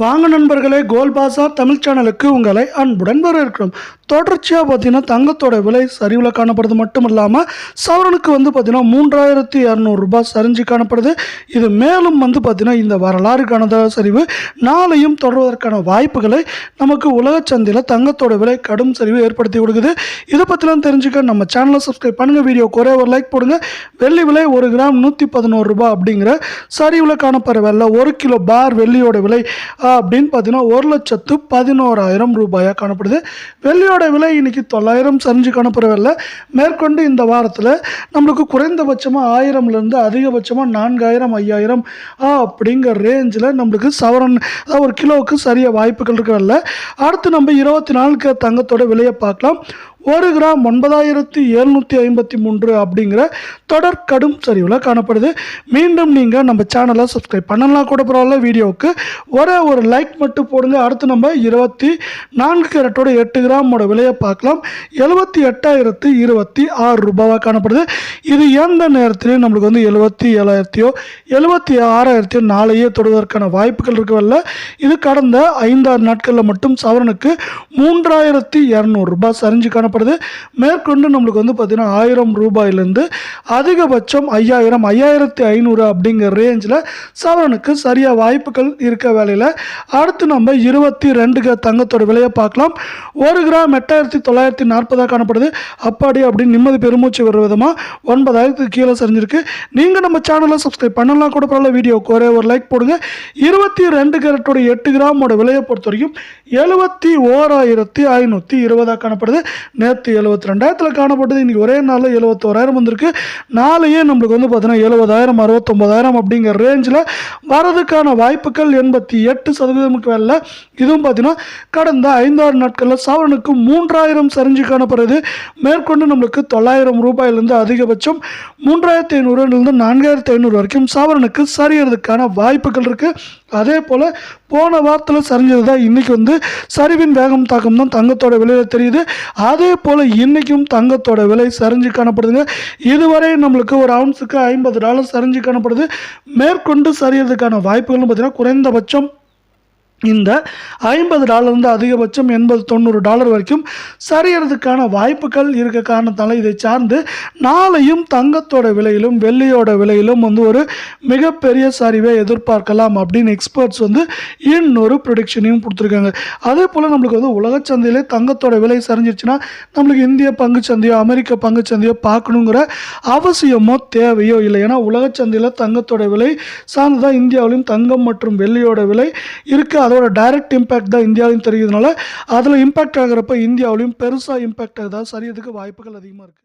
வாங்க நண்பர்களே, கோல்ட் பாசார் தமிழ் சேனலுக்கு உங்களை அன்புடன் வரவேற்கிறோம். தொடர்ச்சியாக பார்த்தீங்கன்னா தங்கத்தோட விலை சரிவில் காணப்படுறது மட்டும் இல்லாமல் சவரனுக்கு பார்த்தீங்கன்னா 3200 ரூபாய் சரிஞ்சு காணப்படுது. இது மேலும் பார்த்தீங்கன்னா இந்த வரலாறு காணாத சரிவு நாளையும் தொடர்வதற்கான வாய்ப்புகளை நமக்கு உலக சந்தையில் தங்கத்தோட விலை கடும் சரிவு ஏற்படுத்தி கொடுக்குது. இதை பற்றிலாம் தெரிஞ்சுக்க நம்ம சேனலை சப்ஸ்கிரைப் பண்ணுங்கள். வீடியோ ஒரே ஒரு லைக் போடுங்க. வெள்ளி விலை 1 கிராம் 111 ரூபாய் அப்படிங்கிற சரிவில் காணப்படுற வெள்ளை 1 கிலோ பார் வெள்ளியோட விலை அப்படின்னு பார்த்தீங்கன்னா 1,11,000 ரூபாயாக காணப்படுது. வெள்ளியோட விலை இன்னைக்கு 900 சரிஞ்சு காணப்படவில்லை. மேற்கொண்டு இந்த வாரத்தில் நம்மளுக்கு குறைந்தபட்சமாக 1000லேருந்து அதிகபட்சமாக 4000 5000 அப்படிங்கிற ரேஞ்சில் நம்மளுக்கு சவரன் ஒரு கிலோவுக்கு சரியாக வாய்ப்புகள் இருக்கவில்லை. அடுத்து நம்ம 24 தங்கத்தோட விலையை பார்க்கலாம். 1 கிராம் 9753 அப்படிங்கிற தொடர் கடும் சரிவில் காணப்படுது. மீண்டும் நீங்கள் நம்ம சேனலை சப்ஸ்கிரைப் பண்ணலாம் கூட பரவாயில்ல. வீடியோவுக்கு ஒரே ஒரு லைக் மட்டும் போடுங்க. அடுத்து நம்ம 24 கேரட்டோட 8 கிராமோட விலையை பார்க்கலாம். 78,026 ரூபாவாக காணப்படுது. இது எந்த நேரத்திலையும் நம்மளுக்கு 77,000 76,000 நாளையே தொடுவதற்கான வாய்ப்புகள் இருக்கவில்லை. இது கடந்த 5-6 நாட்களில் மட்டும் சவரனுக்கு 3200 ரூபாய் சரிஞ்சு காணப்படுது. மேற்கொண்டு நம்மளுக்கு பார்த்தீங்கன்னா 1000 ரூபாயிலிருந்து அதிகபட்சம் 5000 5500 அப்படிங்கிற ரேஞ்சில் சவரனுக்கு சரியாக வாய்ப்புகள் இருக்க வேலையில் அடுத்து நம்ம 22 தங்கத்தோட விலையை பார்க்கலாம். 1 கிராம் 8940 காணப்படுது. அப்படின்னு நிம்மதி பெருமூச்சு வர விதமாக 9000 கீழே சரிஞ்சிருக்கு. நீங்கள் நம்ம சேனலை சப்ஸ்கிரைப் பண்ணலாம் கூட பரவாயில்ல. வீடியோக்கு ஒரே ஒரு லைக் போடுங்க. 22 கேரட்டோட 8 கிராமோட விலையை பொறுத்த வரைக்கும் 71,520 காணப்படுது. நேற்று 72,000 காணப்பட்டது. இன்றைக்கி ஒரே நாளில் 71,000 வந்திருக்கு. நாளையே நம்மளுக்கு பார்த்தீங்கன்னா 70,000 69,000 அப்படிங்கிற ரேஞ்சில் வரதுக்கான வாய்ப்புகள் 88% வேலை. இதுவும் பார்த்தீங்கன்னா கடந்த 5-6 நாட்களில் சவரனுக்கு 3000 சரிஞ்சு காணப்படுது. மேற்கொண்டு நம்மளுக்கு 900 ரூபாயிலிருந்து அதிகபட்சம் 3500லேருந்து 4500 வரைக்கும் சவரனுக்கு சரியறதுக்கான வாய்ப்புகள் இருக்குது. அதே போல் போன வாரத்தில் சரிஞ்சது தான் இன்றைக்கி சரிவின் வேகம் தாக்கம் தான் தங்கத்தோட விலையில் தெரியுது. அதே போல் இன்றைக்கும் தங்கத்தோட விலை சரிஞ்சு காணப்படுதுங்க. இதுவரை நம்மளுக்கு ஒரு அவுன்ஸுக்கு $50 சரிஞ்சு காணப்படுது. மேற்கொண்டு சரியறதுக்கான வாய்ப்புகள்னு பார்த்தீங்கன்னா குறைந்தபட்சம் இந்த $50 அதிகபட்சம் $80-90 வரைக்கும் சரியறதுக்கான வாய்ப்புகள் இருக்க காரணத்தால் இதை சார்ந்து நாளையும் தங்கத்தோட விலையிலும் வெள்ளியோட விலையிலும் ஒரு மிகப்பெரிய சரிவை எதிர்பார்க்கலாம் அப்படின்னு எக்ஸ்பர்ட்ஸ் இன்னொரு ப்ரொடிக்ஷனையும் கொடுத்துருக்காங்க. அதே போல் நம்மளுக்கு உலக சந்தையிலே தங்கத்தோட விலை சரிஞ்சிருச்சுன்னா நம்மளுக்கு இந்திய பங்குச்சந்தையோ அமெரிக்க பங்குச்சந்தையோ பார்க்கணுங்கிற அவசியமோ தேவையோ இல்லை. ஏன்னா உலக சந்தையில் தங்கத்தோட விலை சார்ந்து தான் இந்தியாவிலும் தங்கம் மற்றும் வெள்ளியோட விலை இருக்குது. அதோட டைரக்ட் இம்பேக்ட் தான் இந்தியாவிலும் தெரியுதுனால அதில் இம்பேக்ட் ஆகிறப்ப இந்தியாவிலையும் பெருசாக இம்பேக்ட் ஆகுதா சரியறதுக்கு வாய்ப்புகள் அதிகமாக இருக்குது.